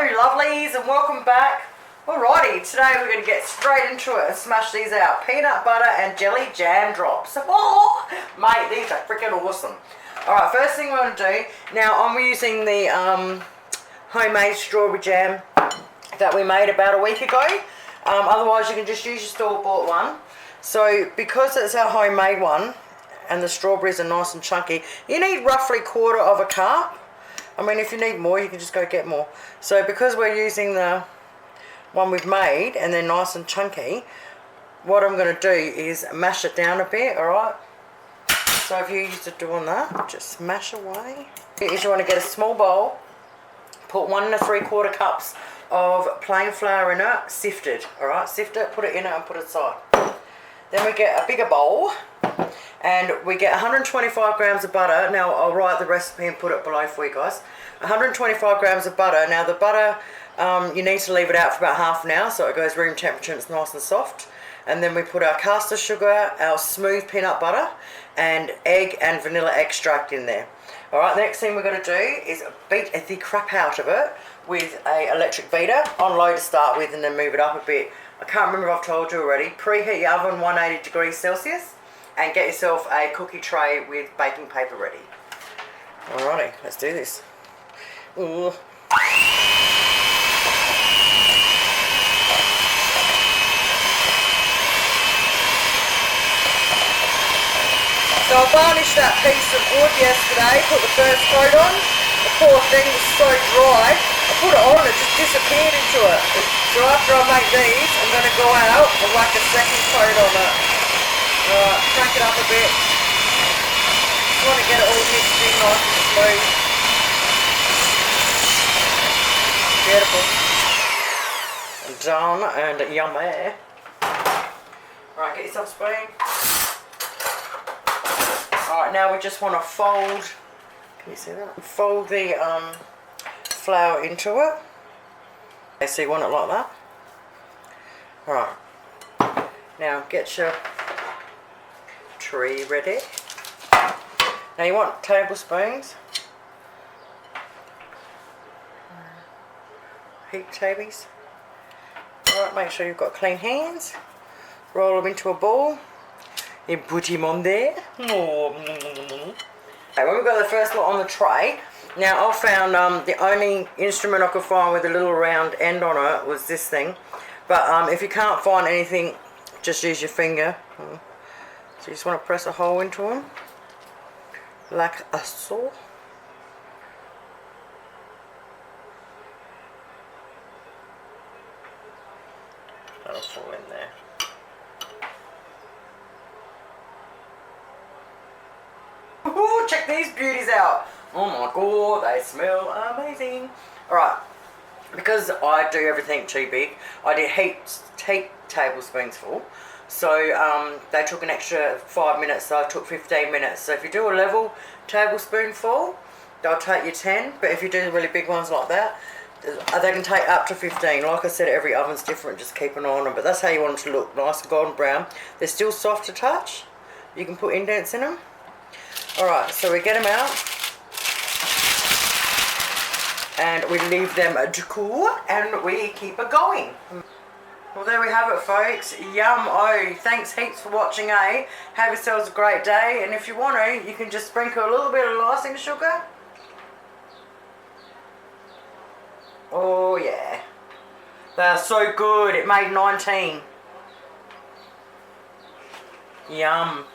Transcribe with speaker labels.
Speaker 1: Lovelies, and welcome back. Alrighty, today we're going to get straight into it and smash these out. Peanut butter and jelly jam drops. Oh, mate, these are freaking awesome. Alright, first thing we're going to do, now I'm using the homemade strawberry jam that we made about a week ago. Otherwise you can just use your store-bought one. So because it's our homemade one and the strawberries are nice and chunky, you need roughly 1/4 of a cup. I mean, if you need more, you can just go get more. So because we're using the one we've made and they're nice and chunky, what I'm going to do is mash it down a bit, alright? So if you're used to doing that, just mash away. Is you want to get a small bowl, put 1 3/4 cups of plain flour in it, sifted, alright? Sift it, put it in it and put it aside. Then we get a bigger bowl and we get 125 grams of butter. Now I'll write the recipe and put it below for you guys. 125 grams of butter. Now the butter, you need to leave it out for about half an hour so it goes room temperature and it's nice and soft. And then we put our castor sugar, our smooth peanut butter, and egg and vanilla extract in there. Alright, the next thing we're going to do is beat the crap out of it with a electric beater on low to start with and then move it up a bit. I can't remember if I've told you already. Preheat your oven 180 degrees Celsius and get yourself a cookie tray with baking paper ready. Alrighty, let's do this. Ooh. So I varnished that piece of wood yesterday, put the first coat on. The poor thing was so dry, I put it on, it just disappeared into it. So after I make these, I'm going to go out and whack a second coat on it. Alright, crank it up a bit. Just want to get it all mixed in nice and smooth. Beautiful. And done and yummy. Alright, get yourself a spoon. Alright, now we just want to fold, can you see that? Fold the flour into it. Okay, so you want it like that. Alright, now get your tray ready. Now you want tablespoons. Heat tabies. Alright, make sure you've got clean hands. Roll them into a ball. And put him on there. Okay, when we got the first lot on the tray, now I found the only instrument I could find with a little round end on it was this thing. But if you can't find anything, just use your finger. So you just want to press a hole into them, like a saw. That'll fall in there. Ooh, check these beauties out. Oh my god, they smell amazing. Alright, because I do everything too big, I did heat tablespoons full. So they took an extra 5 minutes, so I took 15 minutes. So if you do a level tablespoonful, they'll take you 10. But if you do the really big ones like that, they can take up to 15. Like I said, every oven's different, just keep an eye on them. But that's how you want them to look, nice and golden brown. They're still soft to touch. You can put indents in them. Alright, so we get them out and we leave them to cool and we keep it going. Well, there we have it, folks. Yum. Oh, thanks heaps for watching, eh? Have yourselves a great day, and if you want to, you can just sprinkle a little bit of icing sugar. Oh yeah, they are so good. It made 19. Yum.